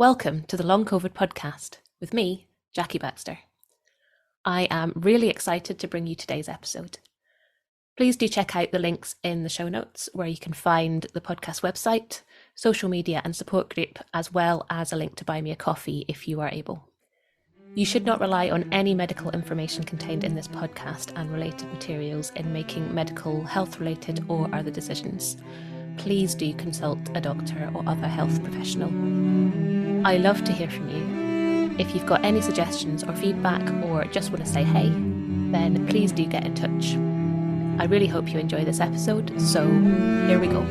Welcome to the Long Covid podcast with me, Jackie Baxter. I am really excited to bring you today's episode. Please do check out the links in the show notes where you can find the podcast website, social media and support group, as well as a link to buy me a coffee if you are able. You should not rely on any medical information contained in this podcast and related materials in making medical, health-related or other decisions. Please do consult a doctor or other health professional. I love to hear from you. If you've got any suggestions or feedback or just want to say hey, then please do get in touch. I really hope you enjoy this episode, so here we go.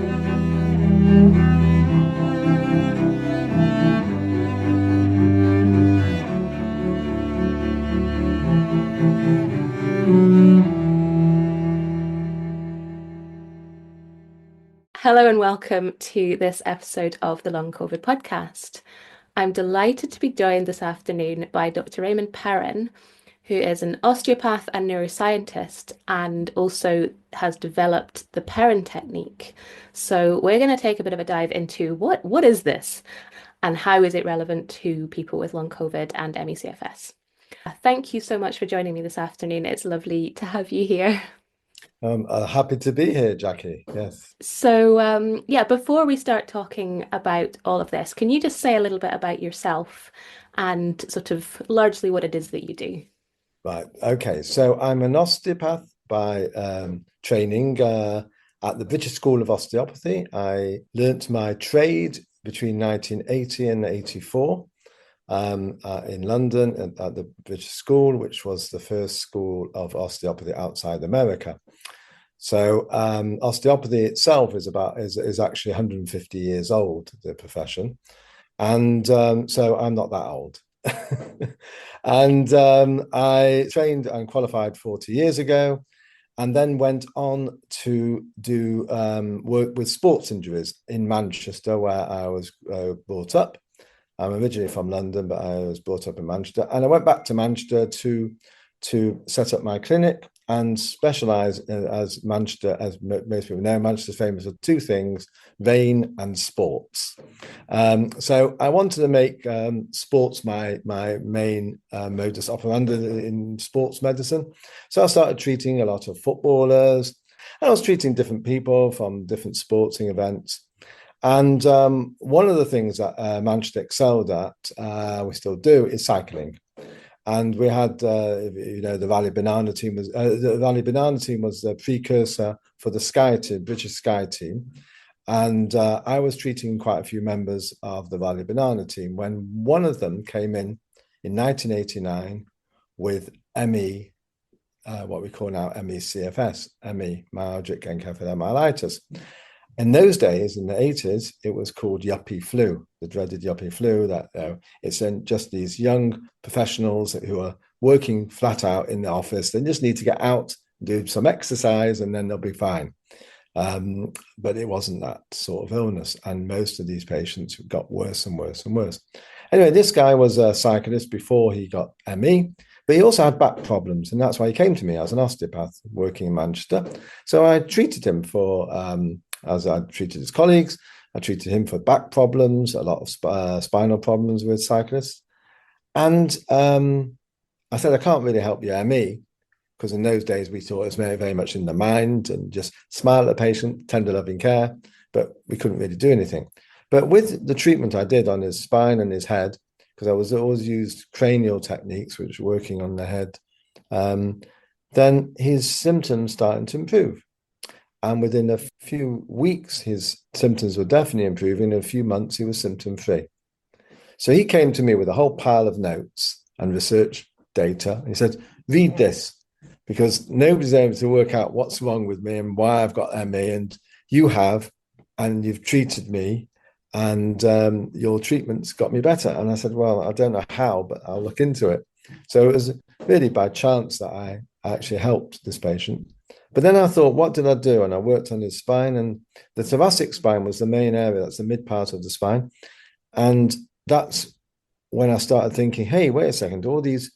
Hello and welcome to this episode of the Long Covid podcast. I'm delighted to be joined this afternoon by Dr. Raymond Perrin, who is an osteopath and neuroscientist and also has developed the Perrin Technique. So we're going to take a bit of a dive into what is this and how is it relevant to people with Long Covid and ME-CFS. Thank you so much for joining me this afternoon. It's lovely to have you here. Happy to be here, Jackie. Yes. So, before we start talking about all of this, can you just say a little bit about yourself and sort of largely what it is that you do? Right. Okay. So I'm an osteopath by training at the British School of Osteopathy. I learnt my trade between 1980 and 84 in London at the British School, which was the first school of osteopathy outside America. So osteopathy itself is actually 150 years old, the profession, and so I'm not that old. And I trained and qualified 40 years ago, and then went on to do work with sports injuries in Manchester, where I was brought up. I'm originally from London, but I was brought up in Manchester, and I went back to Manchester to set up my clinic and specialize as Manchester, as most people know, Manchester's famous for two things: rain and sports. So I wanted to make sports my main modus operandi in sports medicine. So I started treating a lot of footballers, and I was treating different people from different sporting events. And one of the things that Manchester excelled at, we still do, is cycling. And we had, the Valley Banana team was the precursor for the Sky team, British Sky team. And I was treating quite a few members of the Valley Banana team when one of them came in 1989 with ME, what we call now ME-CFS, ME, myalgic encephalomyelitis. In those days, in the 80s, it was called yuppie flu, the dreaded yuppie flu. That it's just these young professionals who are working flat out in the office. They just need to get out, do some exercise, and then they'll be fine. But it wasn't that sort of illness, and most of these patients got worse and worse and worse. Anyway, this guy was a cyclist before he got ME, but he also had back problems, and that's why he came to me as an osteopath working in Manchester. So I treated him as I treated his colleagues. I treated him for back problems, a lot of spinal problems with cyclists. And I said, I can't really help you ME, because in those days we thought it was very much in the mind and just smile at the patient, tender loving care, but we couldn't really do anything. But with the treatment I did on his spine and his head, because I was always used cranial techniques, which were working on the head, then his symptoms started to improve. And within a few weeks, his symptoms were definitely improving. In a few months, he was symptom-free. So he came to me with a whole pile of notes and research data. He said, read this, because nobody's able to work out what's wrong with me and why I've got ME. And you have, and you've treated me, and your treatment's got me better. And I said, well, I don't know how, but I'll look into it. So it was really by chance that I actually helped this patient. But then I thought, what did I do? And I worked on his spine, and the thoracic spine was the main area. That's the mid part of the spine. And that's when I started thinking, hey, wait a second, all these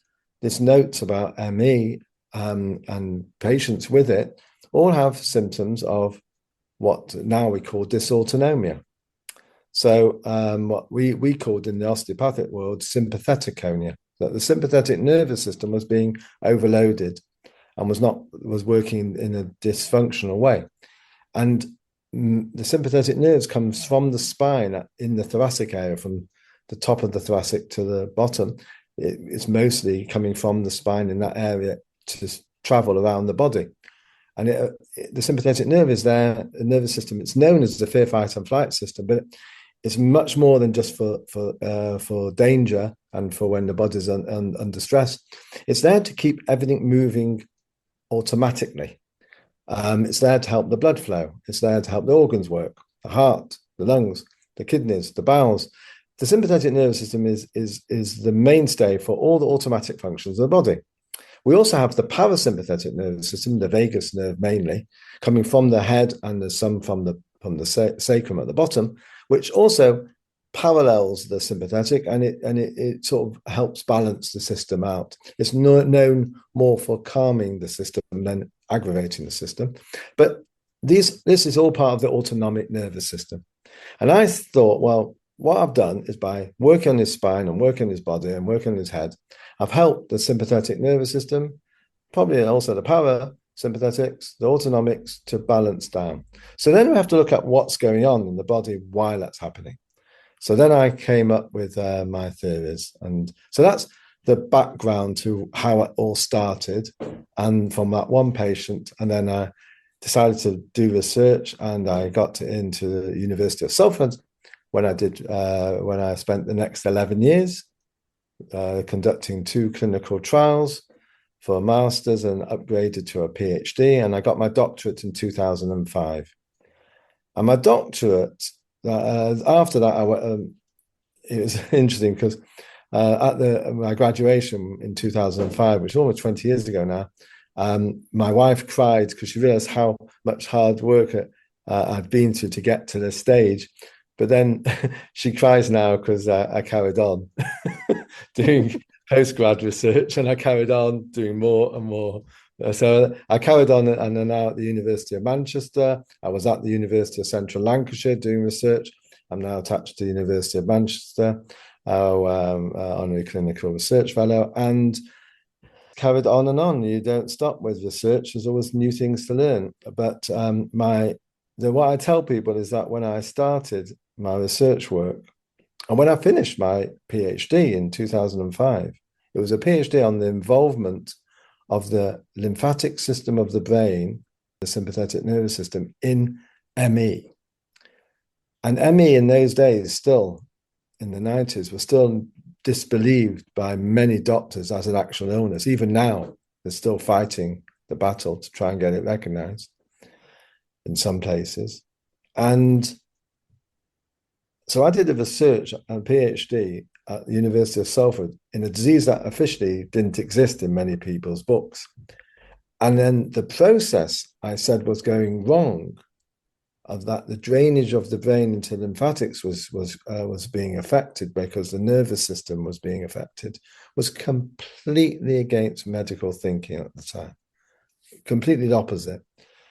notes about ME and patients with it all have symptoms of what now we call dysautonomia. So what we called in the osteopathic world sympatheticonia, that the sympathetic nervous system was being overloaded and was working in a dysfunctional way. And the sympathetic nerves comes from the spine in the thoracic area, from the top of the thoracic to the bottom. It's mostly coming from the spine in that area to travel around the body. And the sympathetic nerve is there, the nervous system. It's known as the fear, fight, and flight system, but it's much more than just for danger and for when the body's under stress. It's there to keep everything moving automatically. It's there to help the blood flow. It's there to help the organs work, the heart, the lungs, the kidneys, the bowels. The sympathetic nervous system is the mainstay for all the automatic functions of the body. We also have the parasympathetic nervous system, the vagus nerve mainly, coming from the head, and there's some from the sacrum at the bottom, which also parallels the sympathetic, and it sort of helps balance the system out. It's known more for calming the system than aggravating the system. But this is all part of the autonomic nervous system. And I thought, well, what I've done is by working on his spine and working on his body and working on his head, I've helped the sympathetic nervous system, probably also the parasympathetics, the autonomics, to balance down. So then we have to look at what's going on in the body while that's happening. So then I came up with my theories. And so that's the background to how it all started. And from that one patient, and then I decided to do research, and I got into the University of Salford when I spent the next 11 years conducting 2 clinical trials for a master's and upgraded to a PhD. And I got my doctorate in 2005. And my doctorate, after that, it was interesting because at my graduation in 2005, which is almost 20 years ago now, my wife cried because she realized how much hard work I'd been to get to this stage. But then she cries now because I carried on doing postgrad research, and I carried on doing more and more. So I carried on, and I'm now at the University of Manchester. I was at the University of Central Lancashire doing research. I'm now attached to the University of Manchester, honorary clinical research fellow, and carried on and on. You don't stop with research. There's always new things to learn. But what I tell people is that when I started my research work, and when I finished my PhD in 2005, it was a PhD on the involvement of the lymphatic system of the brain, the sympathetic nervous system, in ME. And ME in those days, still in the 90s, was still disbelieved by many doctors as an actual illness. Even now, they're still fighting the battle to try and get it recognized in some places. And so I did a research and PhD at the University of Salford in a disease that officially didn't exist in many people's books. And then the process I said was going wrong, of that the drainage of the brain into lymphatics was being affected because the nervous system was being affected, was completely against medical thinking at the time. Completely the opposite.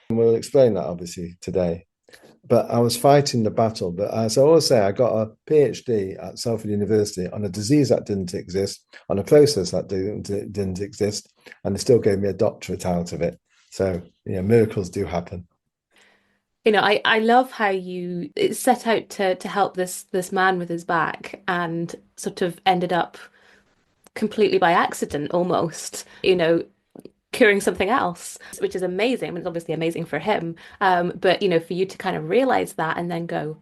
And we'll explain that obviously today. But I was fighting the battle. But as I always say, I got a PhD at Salford University on a disease that didn't exist, on a process that didn't exist, and they still gave me a doctorate out of it. So, miracles do happen. I love how you set out to help this man with his back and sort of ended up completely by accident almost, curing something else, which is amazing. I mean, it's obviously amazing for him. But for you to kind of realize that and then go,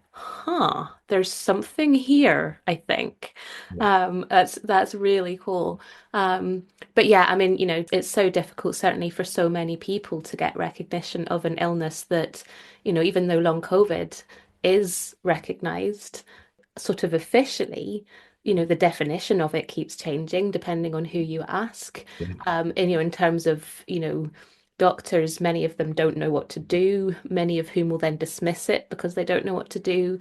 there's something here, I think. That's really cool. But yeah, I mean, it's so difficult, certainly for so many people, to get recognition of an illness that, even though long COVID is recognized sort of officially, the definition of it keeps changing depending on who you ask. And, in terms of, doctors, many of them don't know what to do, many of whom will then dismiss it because they don't know what to do.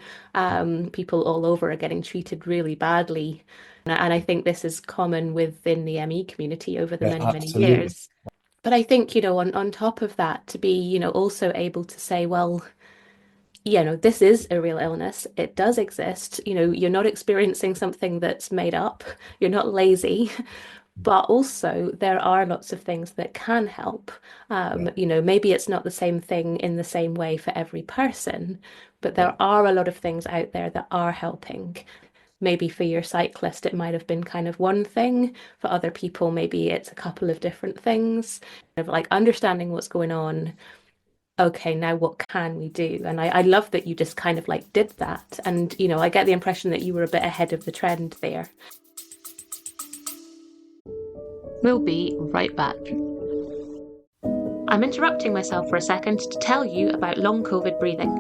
People all over are getting treated really badly. And I think this is common within the ME community over the many Absolutely. years. But I think, on top of that, to be, also able to say, well, this is a real illness. It does exist. You're not experiencing something that's made up. You're not lazy. But also, there are lots of things that can help. Yeah. Maybe it's not the same thing in the same way for every person, but Yeah. there are a lot of things out there that are helping. Maybe for your cyclist, it might have been kind of one thing. For other people, maybe it's a couple of different things. Like understanding what's going on. Okay, now what can we do? And I love that you just kind of like did that. And, I get the impression that you were a bit ahead of the trend there. We'll be right back. I'm interrupting myself for a second to tell you about Long Covid breathing.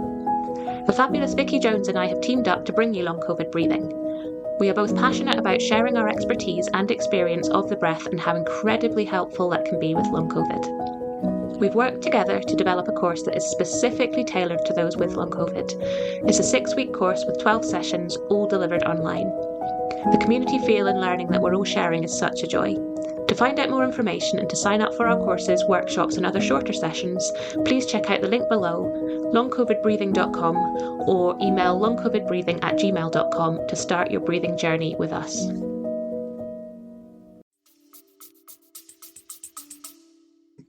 The fabulous Vicky Jones and I have teamed up to bring you Long Covid breathing. We are both passionate about sharing our expertise and experience of the breath and how incredibly helpful that can be with Long Covid. We've worked together to develop a course that is specifically tailored to those with Long Covid. It's a 6-week course with 12 sessions, all delivered online. The community feel and learning that we're all sharing is such a joy. To find out more information and to sign up for our courses, workshops and other shorter sessions, please check out the link below, longcovidbreathing.com, or email longcovidbreathing@gmail.com to start your breathing journey with us.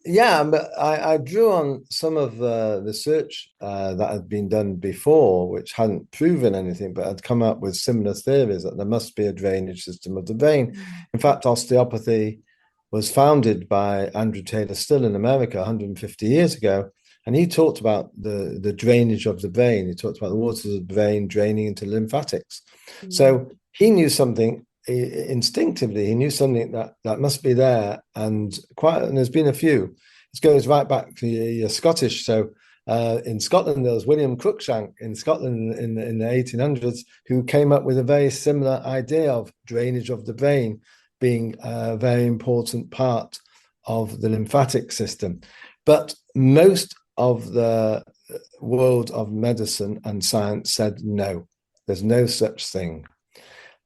Yeah, but I drew on some of the research that had been done before, which hadn't proven anything, but had come up with similar theories that there must be a drainage system of the brain. In fact, osteopathy was founded by Andrew Taylor Still in America 150 years ago, and he talked about the drainage of the brain. He talked about the waters of the brain draining into lymphatics. So he knew something instinctively. He knew something that must be there, and there's been a few. It goes right back to your Scottish. So in Scotland, there was William Cruikshank in Scotland in the 1800s who came up with a very similar idea of drainage of the brain being a very important part of the lymphatic system. But most of the world of medicine and science said no, there's no such thing.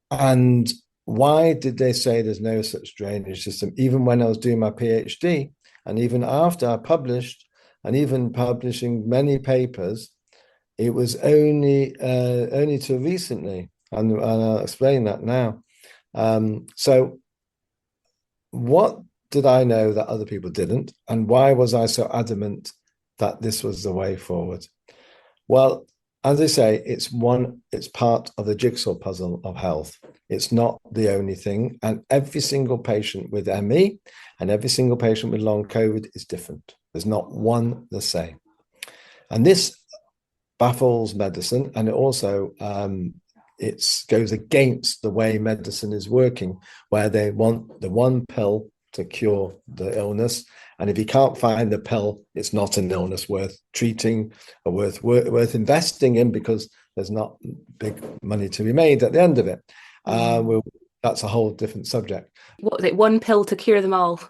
And why did they say there's no such drainage system? Even when I was doing my PhD, and even after I published, and even publishing many papers, it was only till recently, and I'll explain that now. So what did I know that other people didn't? And why was I so adamant that this was the way forward? Well, as I say, it's part of the jigsaw puzzle of health. It's not the only thing. And every single patient with ME and every single patient with long COVID is different. There's not one the same. And this baffles medicine. And it also it goes against the way medicine is working, where they want the one pill to cure the illness. And if you can't find the pill, it's not an illness worth treating or worth investing in, because there's not big money to be made at the end of it. That's a whole different subject. What was it? One pill to cure them all.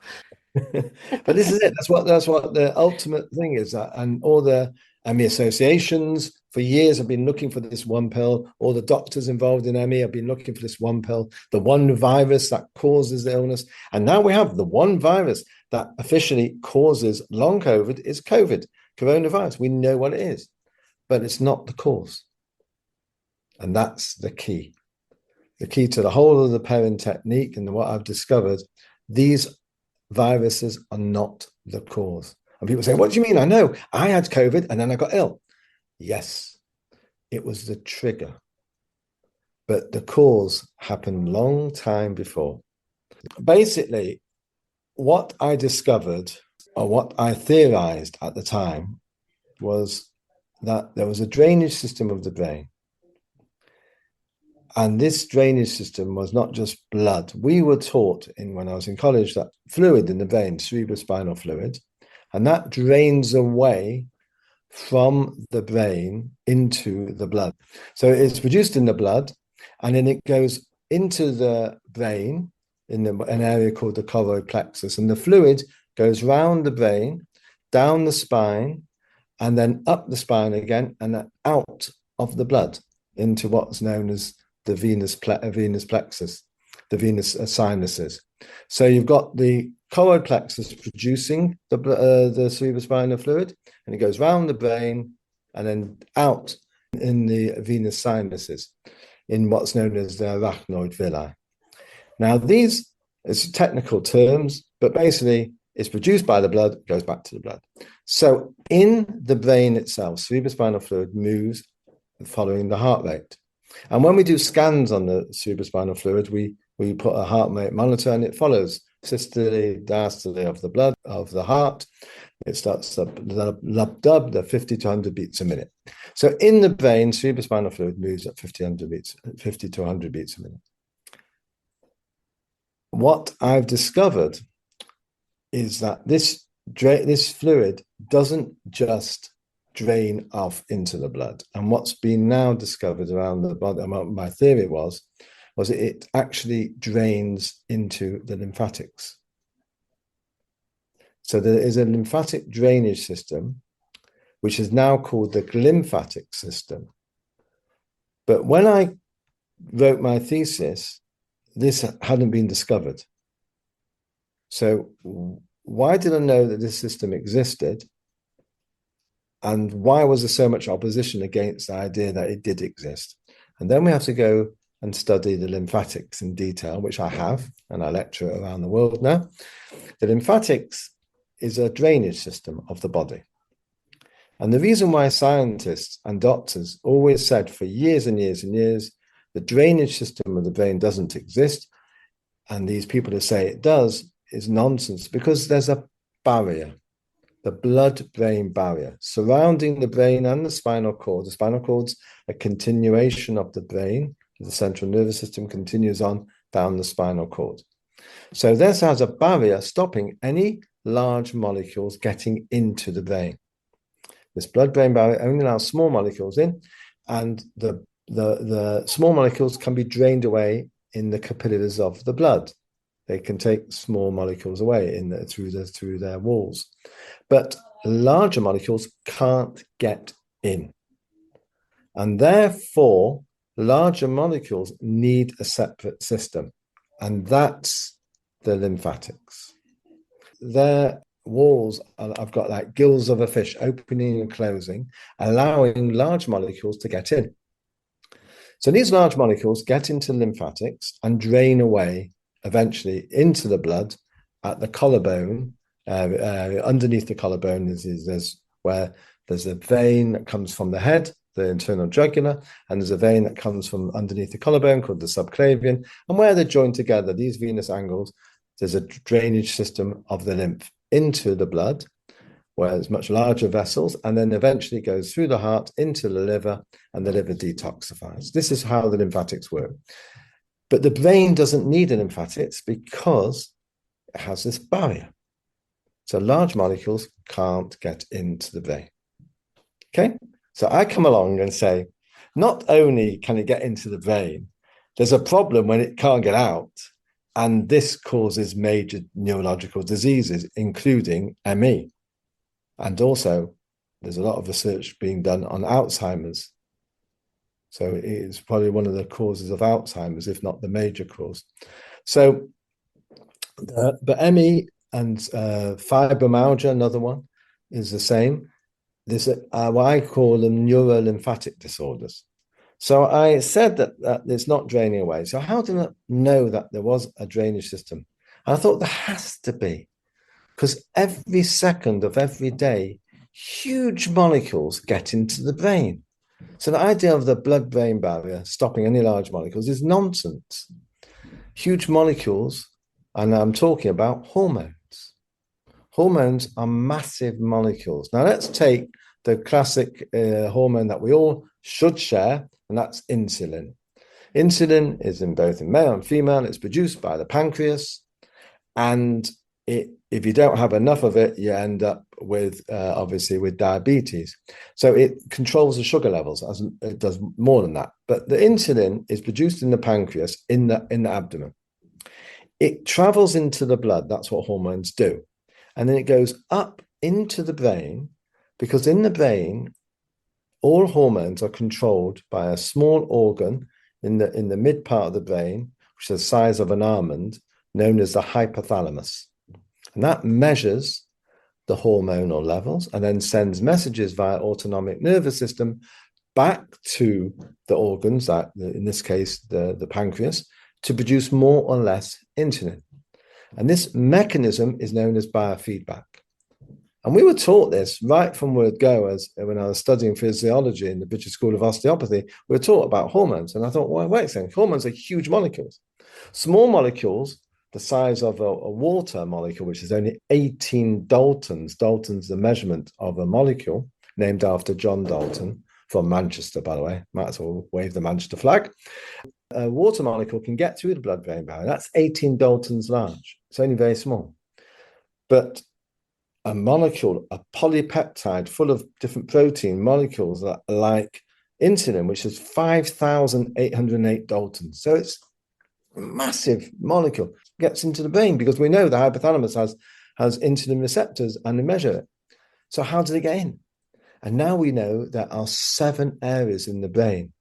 But this is it. That's what the ultimate thing is. And all the ME associations for years have been looking for this one pill. All the doctors involved in ME have been looking for this one pill, the one virus that causes the illness. And now we have the one virus that officially causes long COVID is COVID, coronavirus. We know what it is, but it's not the cause. And that's the key. The key to the whole of the Perrin technique and what I've discovered, these viruses are not the cause. And people say, what do you mean? I know I had COVID and then I got ill. Yes, it was the trigger. But the cause happened long time before. Basically, what I discovered, or what I theorized at the time, was that there was a drainage system of the brain. And this drainage system was not just blood. We were taught when I was in college that fluid in the brain, cerebrospinal fluid, and that drains away from the brain into the blood. So it's produced in the blood, and then it goes into the brain in an area called the choroid plexus. And the fluid goes round the brain, down the spine, and then up the spine again, and then out of the blood into what's known as the venous plexus, the venous sinuses. So you've got the choroid plexus producing the cerebrospinal fluid, and it goes round the brain and then out in the venous sinuses in what's known as the arachnoid villi. Now, these is technical terms, but basically it's produced by the blood, goes back to the blood. So in the brain itself, cerebrospinal fluid moves following the heart rate. And when we do scans on the cerebrospinal fluid, we put a heart rate monitor and it follows systole, diastole of the blood, of the heart. It starts the lub-dub, the 50 to 100 beats a minute. So in the brain, cerebrospinal fluid moves at 50 to 100 beats a minute. What I've discovered is that this fluid doesn't just drain off into the blood. And what's been now discovered around the body, my theory was it actually drains into the lymphatics. So there is a lymphatic drainage system, which is now called the lymphatic system. But when I wrote my thesis, this hadn't been discovered. So why did I know that this system existed? And why was there so much opposition against the idea that it did exist? And then we have to go and study the lymphatics in detail, which I have, and I lecture around the world now. The lymphatics is a drainage system of the body. And the reason why scientists and doctors always said for years and years and years, the drainage system of the brain doesn't exist, and these people who say it does, is nonsense, because there's a barrier, the blood-brain barrier, surrounding the brain and the spinal cord. The spinal cord's a continuation of the brain. The central nervous system continues on down the spinal cord. So this has a barrier stopping any large molecules getting into the brain. This blood-brain barrier only allows small molecules in, and the small molecules can be drained away in the capillaries of the blood. They can take small molecules away through their walls. But larger molecules can't get in. And therefore, larger molecules need a separate system. And that's the lymphatics. Their walls, I've got like gills of a fish opening and closing, allowing large molecules to get in. So these large molecules get into lymphatics and drain away eventually into the blood at the collarbone. Underneath the collarbone is where there's a vein that comes from the head, the internal jugular, and there's a vein that comes from underneath the collarbone called the subclavian. And where they're joined together, these venous angles, there's a drainage system of the lymph into the blood, where there's much larger vessels, and then eventually goes through the heart into the liver, and the liver detoxifies. This is how the lymphatics work. But the brain doesn't need a lymphatics because it has this barrier. So large molecules can't get into the brain. Okay? So I come along and say, not only can it get into the brain, there's a problem when it can't get out. And this causes major neurological diseases, including ME. And also, there's a lot of research being done on Alzheimer's. So it's probably one of the causes of Alzheimer's, if not the major cause. So the ME and fibromyalgia, another one, is the same. There's what I call them neurolymphatic disorders. So I said that it's not draining away. So how did I know that there was a drainage system? And I thought there has to be, because every second of every day, huge molecules get into the brain. So the idea of the blood-brain barrier stopping any large molecules is nonsense. Huge molecules, and I'm talking about hormones. Hormones are massive molecules. Now let's take the classic hormone that we all should share, and that's insulin. Insulin is in both in male and female. It's produced by the pancreas, and if you don't have enough of it, you end up with obviously with diabetes. So it controls the sugar levels, as it does more than that. But the insulin is produced in the pancreas in the abdomen. It travels into the blood. That's what hormones do, and then it goes up into the brain, because in the brain, all hormones are controlled by a small organ in the mid part of the brain, which is the size of an almond, known as the hypothalamus. And that measures the hormonal levels and then sends messages via autonomic nervous system back to the organs, that in this case, the pancreas, to produce more or less insulin. And this mechanism is known as biofeedback. And we were taught this right from word go, as when I was studying physiology in the British School of Osteopathy, we were taught about hormones. And I thought, well, wait a second, hormones are huge molecules. Small molecules, the size of a water molecule, which is only 18 Daltons. Dalton's the measurement of a molecule, named after John Dalton, from Manchester, by the way. Might as well wave the Manchester flag. A water molecule can get through the blood-brain barrier. That's 18 Daltons large. It's only very small. But a molecule, a polypeptide full of different protein molecules like insulin, which is 5,808 Daltons. So it's a massive molecule. Gets into the brain because we know the hypothalamus has insulin receptors and they measure it. So how does it get in? And now we know there are 7 areas in the brain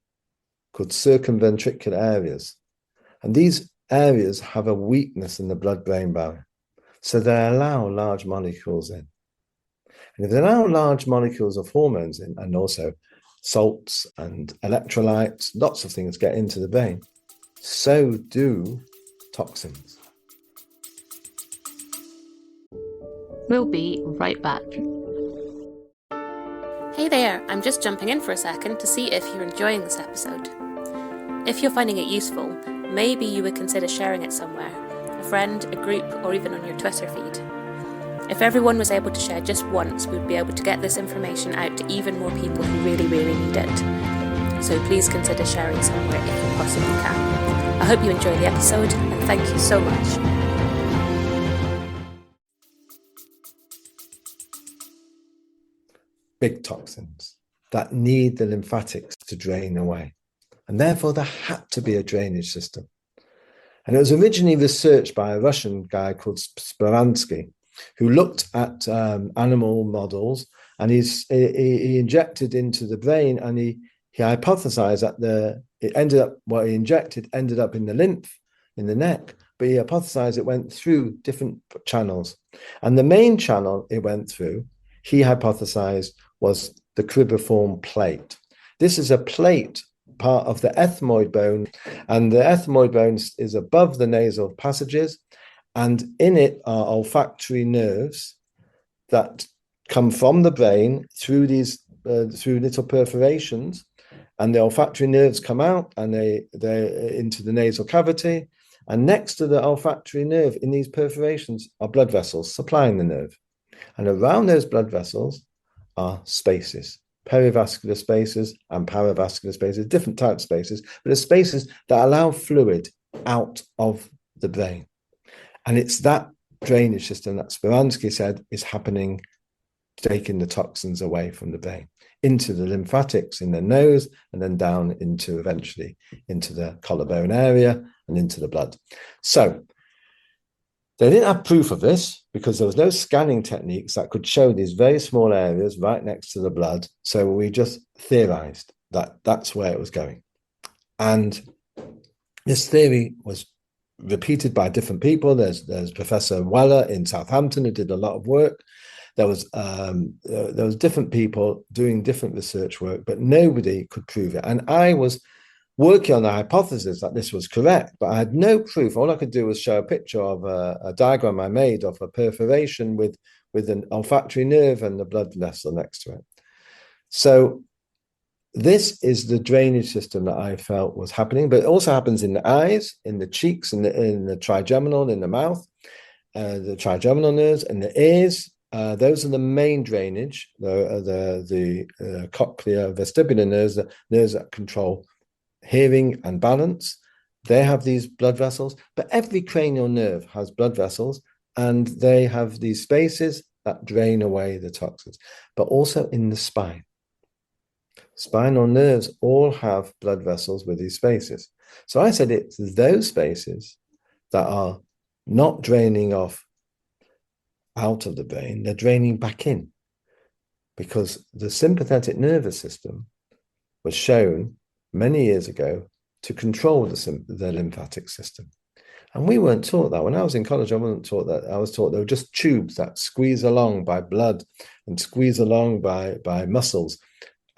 called circumventricular areas. And these areas have a weakness in the blood-brain barrier. So they allow large molecules in. And if they allow large molecules of hormones in, and also salts and electrolytes, lots of things get into the brain, so do toxins. We'll be right back. Hey there, I'm just jumping in for a second to see if you're enjoying this episode. If you're finding it useful, maybe you would consider sharing it somewhere, a friend, a group, or even on your Twitter feed. If everyone was able to share just once, we'd be able to get this information out to even more people who really, really need it. So please consider sharing somewhere if you possibly can. I hope you enjoy the episode, and thank you so much. Big toxins that need the lymphatics to drain away. And therefore, there had to be a drainage system. And it was originally researched by a Russian guy called Speransky, who looked at animal models, and he injected into the brain, and he hypothesized that what he injected ended up in the lymph, in the neck, but he hypothesized it went through different channels. And the main channel it went through, he hypothesized, was the cribriform plate. This is a plate, part of the ethmoid bone, and the ethmoid bone is above the nasal passages, and in it are olfactory nerves that come from the brain through these through little perforations, and the olfactory nerves come out and they into the nasal cavity, and next to the olfactory nerve in these perforations are blood vessels supplying the nerve, and around those blood vessels are spaces, perivascular spaces and paravascular spaces, different types of spaces, but they're spaces that allow fluid out of the brain. And it's that drainage system that Speransky said is happening, taking the toxins away from the brain into the lymphatics in the nose, and then down into eventually into the collarbone area and into the blood. So they didn't have proof of this because there was no scanning techniques that could show these very small areas right next to the blood. So we just theorized that that's where it was going. And this theory was repeated by different people. There's Professor Weller in Southampton who did a lot of work. There was different people doing different research work, but nobody could prove it. And I was working on the hypothesis that this was correct, but I had no proof. All I could do was show a picture of a diagram I made of a perforation with an olfactory nerve and the blood vessel next to it. So this is the drainage system that I felt was happening, but it also happens in the eyes, in the cheeks, in the trigeminal, in the mouth, the trigeminal nerves, and the ears. Those are the main drainage, the cochlear vestibular nerves, the nerves that control hearing and balance. They have these blood vessels, but every cranial nerve has blood vessels, and they have these spaces that drain away the toxins, but also in the spine. Spinal nerves all have blood vessels with these spaces. So I said it's those spaces that are not draining off out of the brain, they're draining back in, because the sympathetic nervous system was shown many years ago to control the lymphatic system. And we weren't taught that. When I was in college, I wasn't taught that. I was taught they were just tubes that squeeze along by blood and squeeze along by muscles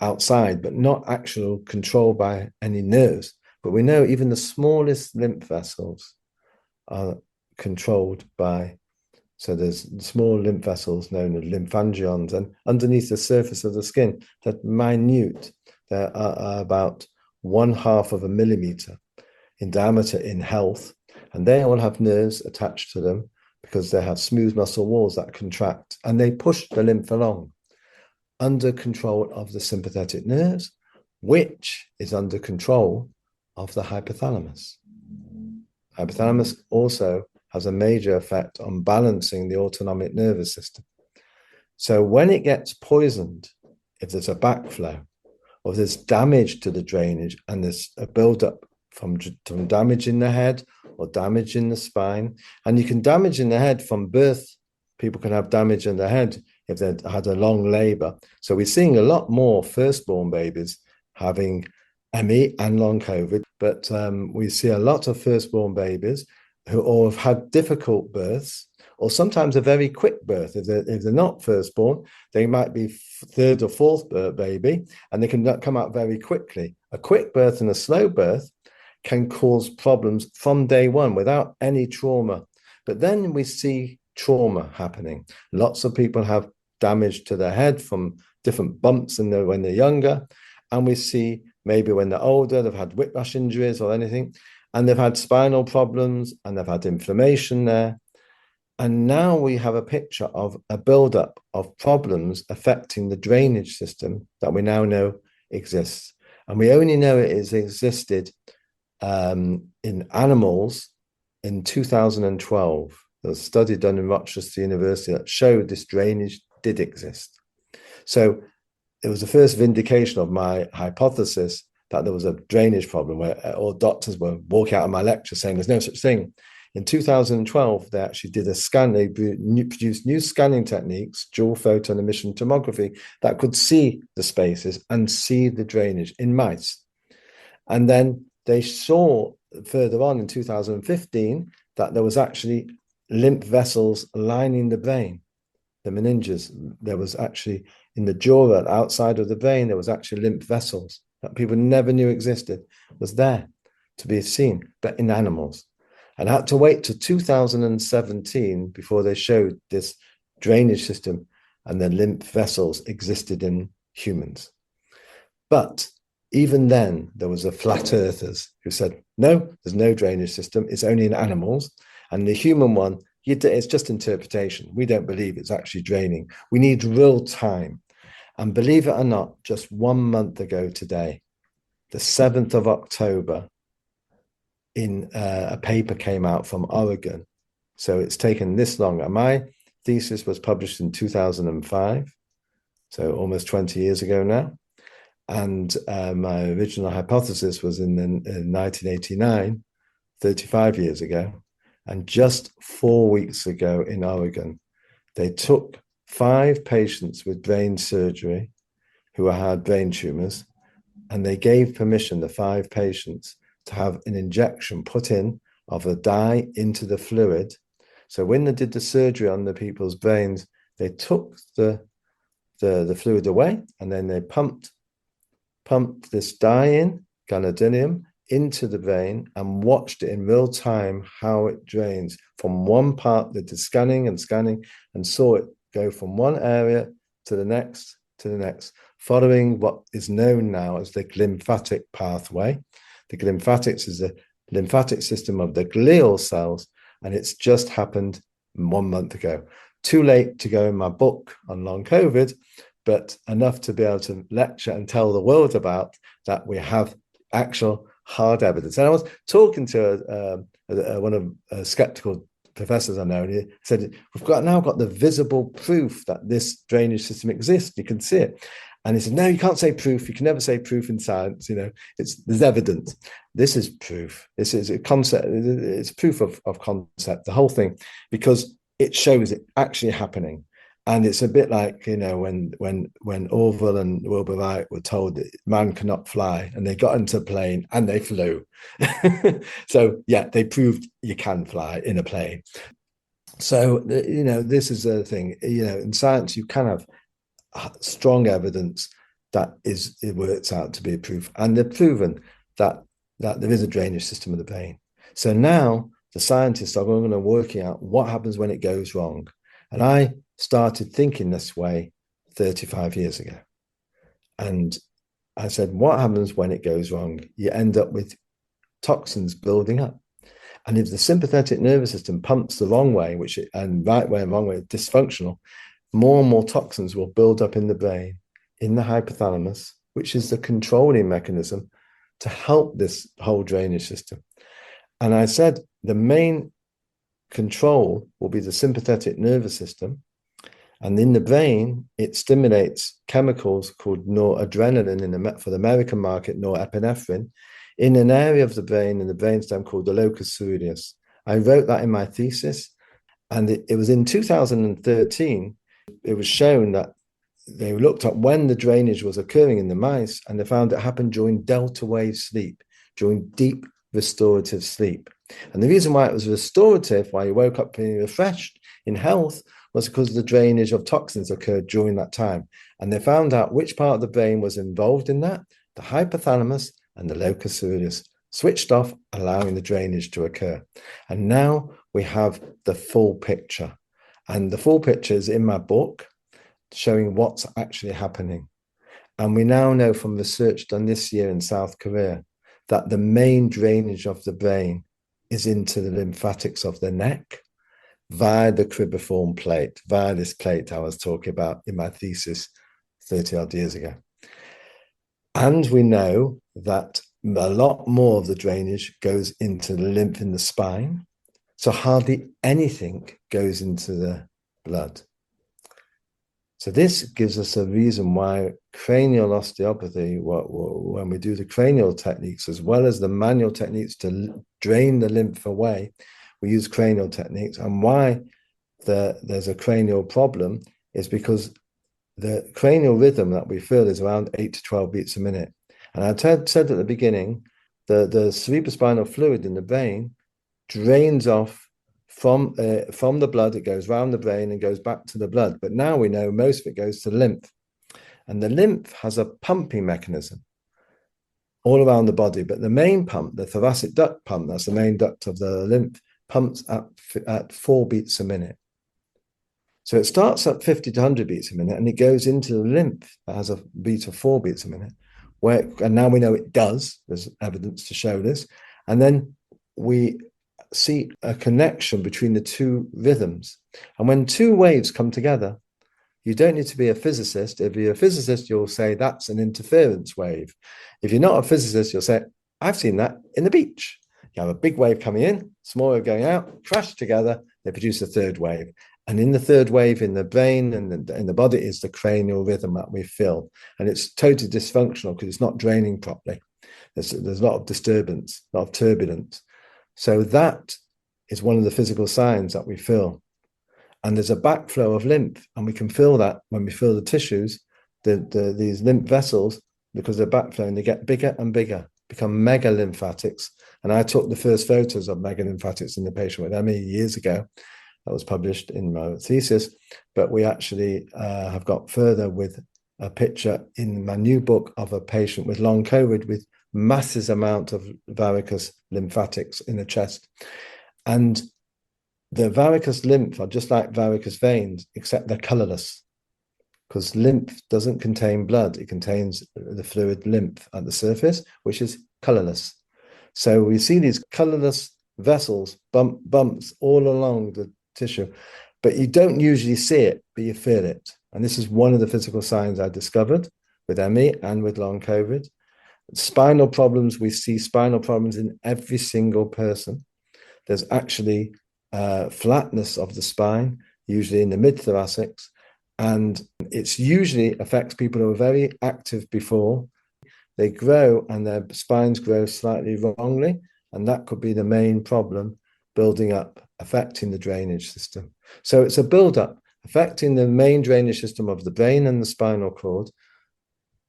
outside, but not actual control by any nerves. But we know even the smallest lymph vessels are controlled by, so there's small lymph vessels known as lymphangions, and underneath the surface of the skin, they're minute. They are about 1/2 of a millimeter in diameter in health, and they all have nerves attached to them because they have smooth muscle walls that contract, and they push the lymph along under control of the sympathetic nerves, which is under control of the hypothalamus. Hypothalamus also has a major effect on balancing the autonomic nervous system. So when it gets poisoned, if there's a backflow, or there's damage to the drainage and there's a buildup from damage in the head or damage in the spine, and you can damage in the head from birth. People can have damage in the head if they've had a long labor. So we're seeing a lot more firstborn babies having ME and long COVID, but we see a lot of firstborn babies who have had difficult births, or sometimes a very quick birth. If they're not firstborn, they might be third or fourth baby, and they can come out very quickly. A quick birth and a slow birth can cause problems from day one without any trauma. But then we see trauma happening. Lots of people have damage to their head from different bumps when they're younger, and we see maybe when they're older, they've had whiplash injuries or anything, and they've had spinal problems, and they've had inflammation there. And now we have a picture of a buildup of problems affecting the drainage system that we now know exists. And we only know it has existed in animals in 2012. There was a study done in Rochester University that showed this drainage did exist. So it was the first vindication of my hypothesis that there was a drainage problem, where all doctors were walking out of my lecture saying there's no such thing. In 2012, they actually did a scan. They produced new scanning techniques, dual photon emission tomography, that could see the spaces and see the drainage in mice. And then they saw further on in 2015 that there was actually lymph vessels lining the brain, the meninges. There was actually in the dura, outside of the brain, there was actually lymph vessels that people never knew existed, was there to be seen, but in animals. And I had to wait till 2017 before they showed this drainage system and the lymph vessels existed in humans. But even then, there was a flat earthers who said, no, there's no drainage system. It's only in animals. And the human one, it's just interpretation. We don't believe it's actually draining. We need real time. And believe it or not, just 1 month ago today, the 7th of October, in a paper came out from Oregon. So it's taken this long. And my thesis was published in 2005, so almost 20 years ago now. And my original hypothesis was in 1989, 35 years ago. And just 4 weeks ago in Oregon, they took 5 patients with brain surgery who had brain tumors, and they gave permission, the 5 patients, to have an injection put in of a dye into the fluid. So when they did the surgery on the people's brains, they took the fluid away, and then they pumped this dye in, ganodinium, into the brain and watched it in real time how it drains from one part. They did scanning and saw it go from one area to the next, following what is known now as the lymphatic pathway. The lymphatics is the lymphatic system of the glial cells, and it's just happened 1 month ago. Too late to go in my book on long COVID, but enough to be able to lecture and tell the world about that we have actual hard evidence. And I was talking to one of skeptical professors I know, and he said, we've now got the visible proof that this drainage system exists. You can see it. And he said, no, you can't say proof. You can never say proof in science. There's evidence. This is proof. This is a concept. It's proof of concept, the whole thing, because it shows it actually happening. And it's a bit like, when Orville and Wilbur Wright were told that man cannot fly, and they got into a plane and they flew. So yeah, they proved you can fly in a plane. So, this is the thing, in science, you can have strong evidence that it works out to be a proof. And they've proven that there is a drainage system of the brain. So now the scientists are going to working out what happens when it goes wrong. And I started thinking this way 35 years ago. And I said, what happens when it goes wrong? You end up with toxins building up. And if the sympathetic nervous system pumps the wrong way, and right way and wrong way, dysfunctional, more and more toxins will build up in the brain, in the hypothalamus, which is the controlling mechanism to help this whole drainage system. And I said the main control will be the sympathetic nervous system. And in the brain, it stimulates chemicals called noradrenaline, for the American market, norepinephrine, in an area of the brain, in the brainstem, called the locus coeruleus. I wrote that in my thesis, and it was in 2013, it was shown that they looked at when the drainage was occurring in the mice, and they found it happened during delta wave sleep, during deep restorative sleep. And the reason why it was restorative, why you woke up feeling refreshed in health, was because the drainage of toxins occurred during that time. And they found out which part of the brain was involved in that, the hypothalamus and the locus coeruleus, switched off, allowing the drainage to occur. And now we have the full picture. And the full picture is in my book, showing what's actually happening. And we now know from research done this year in South Korea that the main drainage of the brain is into the lymphatics of the neck via the cribriform plate, via this plate I was talking about in my thesis 30 odd years ago. And we know that a lot more of the drainage goes into the lymph in the spine. So hardly anything goes into the blood. So this gives us a reason why cranial osteopathy, when we do the cranial techniques, as well as the manual techniques to drain the lymph away, we use cranial techniques. And why there's a cranial problem is because the cranial rhythm that we feel is around 8 to 12 beats a minute. And I said at the beginning, the cerebrospinal fluid in the brain drains off from the blood. It goes around the brain and goes back to the blood. But now we know most of it goes to the lymph. And the lymph has a pumping mechanism all around the body. But the main pump, the thoracic duct pump, that's the main duct of the lymph, pumps at 4 beats a minute. So it starts at 50 to 100 beats a minute, and it goes into the lymph that has a beat of 4 beats a minute. And now we know it does. There's evidence to show this. And then we see a connection between the two rhythms. And when two waves come together, you don't need to be a physicist. If you're a physicist, you'll say that's an interference wave. If you're not a physicist, you'll say, I've seen that in the beach. You have a big wave coming in, small wave going out, crash together, they produce a third wave. And in the third wave in the brain and in the body is the cranial rhythm that we feel. And it's totally dysfunctional because it's not draining properly. There's a lot of disturbance, a lot of turbulence. So that is one of the physical signs that we feel. And there's a backflow of lymph, and we can feel that when we feel the tissues, these lymph vessels, because they're backflowing, they get bigger and bigger, become mega lymphatics. And I took the first photos of mega lymphatics in the patient with ME years ago. That was published in my thesis. But we actually have got further with a picture in my new book of a patient with long COVID with massive amount of varicose lymphatics in the chest. And the varicose lymph are just like varicose veins, except they're colorless, because lymph doesn't contain blood. It contains the fluid lymph at the surface, which is colorless. So we see these colorless vessels, bumps all along the tissue, but you don't usually see it, but you feel it. And this is one of the physical signs I discovered with ME and with long COVID. Spinal problems, we see spinal problems in every single person. There's actually flatness of the spine, usually in the mid-thoracics, and it's usually affects people who are very active before. They grow and their spines grow slightly wrongly, and that could be the main problem building up, affecting the drainage system. So it's a build-up. affecting the main drainage system of the brain and the spinal cord,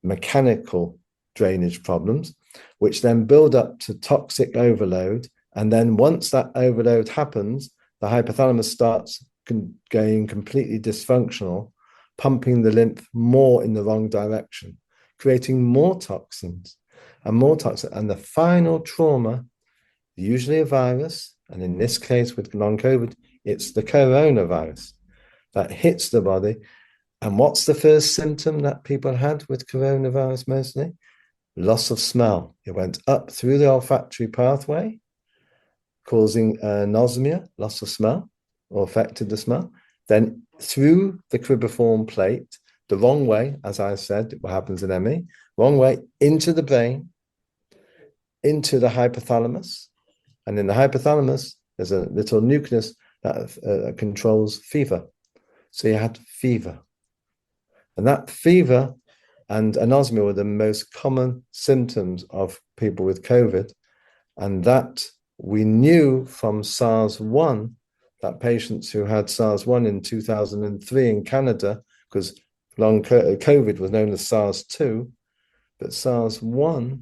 mechanical drainage problems, which then build up to toxic overload. And then once that overload happens, the hypothalamus starts going completely dysfunctional, pumping the lymph more in the wrong direction, creating more toxins and more toxins. And the final trauma, usually a virus, and in this case with long COVID, it's the coronavirus that hits the body. And what's the first symptom that people had with coronavirus mostly? Loss of smell. It went up through the olfactory pathway, causing anosmia, loss of smell, or affected the smell. Then through the cribriform plate, the wrong way, as I said, what happens in ME, wrong way into the brain, into the hypothalamus. And in the hypothalamus, there's a little nucleus that controls fever. So you had fever. And that fever and anosmia were the most common symptoms of people with COVID. And that we knew from SARS-1, that patients who had SARS-1 in 2003 in Canada, because long COVID was known as SARS-2, but SARS-1,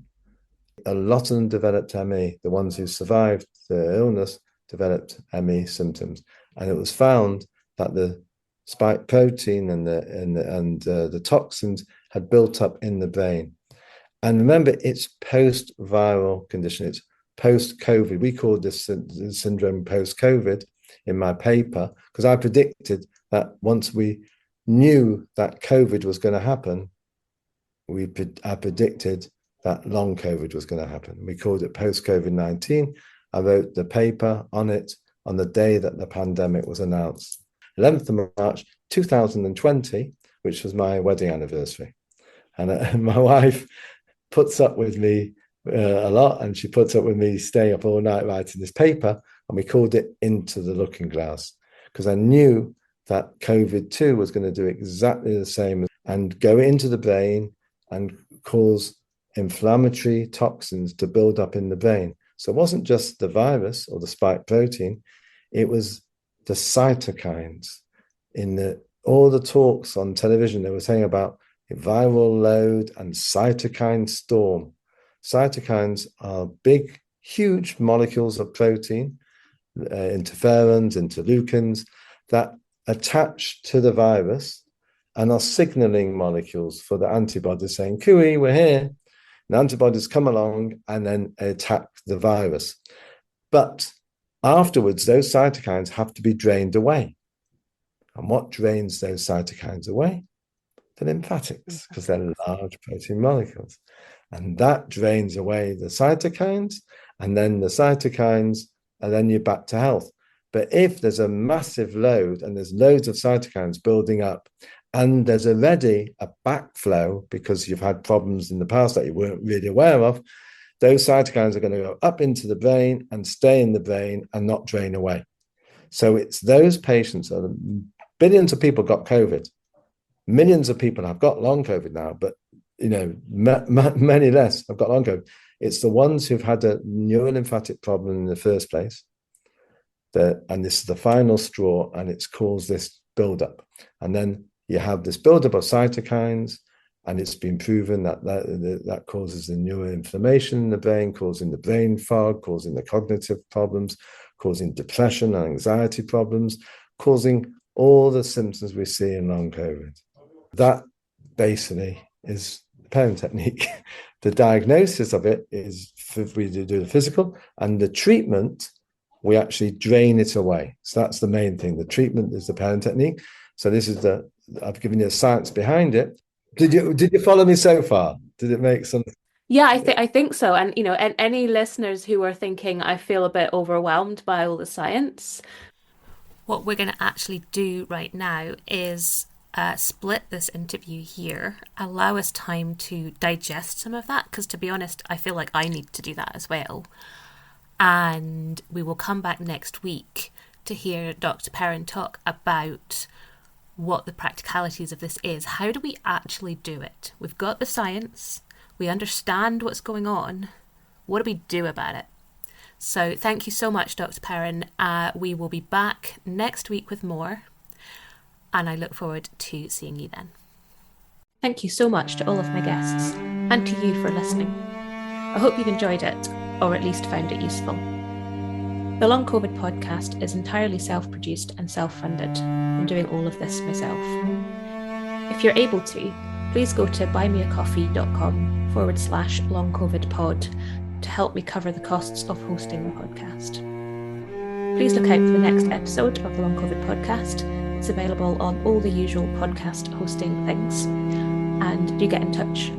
a lot of them developed ME. The ones who survived the illness developed ME symptoms. And it was found that the spike protein and the toxins had built up in the brain. And remember, it's post-viral condition. It's post-COVID. We called this syndrome post-COVID in my paper, because I predicted that once we knew that COVID was going to happen, I predicted that long COVID was going to happen. We called it post-COVID-19. I wrote the paper on it on the day that the pandemic was announced, 11th of March 2020, which was my wedding anniversary. And my wife puts up with me a lot, and she puts up with me staying up all night writing this paper, and we called it Into the Looking Glass, because I knew that COVID-2 was going to do exactly the same and go into the brain and cause inflammatory toxins to build up in the brain. So it wasn't just the virus or the spike protein, it was the cytokines. In all the talks on television, they were saying about viral load and cytokine storm. Cytokines are big, huge molecules of protein, interferons, interleukins, that attach to the virus and are signaling molecules for the antibodies saying, "Cooey, we're here." And antibodies come along and then attack the virus. But afterwards, those cytokines have to be drained away. And what drains those cytokines away? The lymphatics, because they're large protein molecules. And that drains away the cytokines, and then the cytokines, and then you're back to health. But if there's a massive load and there's loads of cytokines building up, and there's already a backflow because you've had problems in the past that you weren't really aware of, those cytokines are going to go up into the brain and stay in the brain and not drain away. So it's those patients, billions of people got COVID. Millions of people have got long COVID now, but many less have got long COVID. It's the ones who've had a neurolymphatic problem in the first place, and this is the final straw, and it's caused this buildup. And then you have this buildup of cytokines, and it's been proven that causes the neuroinflammation in the brain, causing the brain fog, causing the cognitive problems, causing depression and anxiety problems, causing all the symptoms we see in long COVID. That basically is the Perrin technique. The diagnosis of it is we do the physical, and the treatment, we actually drain it away. So that's the main thing. The treatment is the Perrin technique. So this is I've given you the science behind it. Did you follow me so far? Did it make sense? Yeah, I think so. And and any listeners who are thinking, I feel a bit overwhelmed by all the science, what we're going to actually do right now is split this interview here, allow us time to digest some of that, because to be honest, I feel like I need to do that as well. And we will come back next week to hear Dr. Perrin talk about what the practicalities of this is. How do we actually do it? We've got the science, we understand what's going on. What do we do about it? So thank you so much, Dr. Perrin. We will be back next week with more. and I look forward to seeing you then. Thank you so much to all of my guests and to you for listening. I hope you've enjoyed it, or at least found it useful. The Long COVID podcast is entirely self-produced and self-funded. I'm doing all of this myself. If you're able to, please go to buymeacoffee.com/longcovidpod to help me cover the costs of hosting the podcast. Please look out for the next episode of the Long COVID podcast. It's available on all the usual podcast hosting things, and do get in touch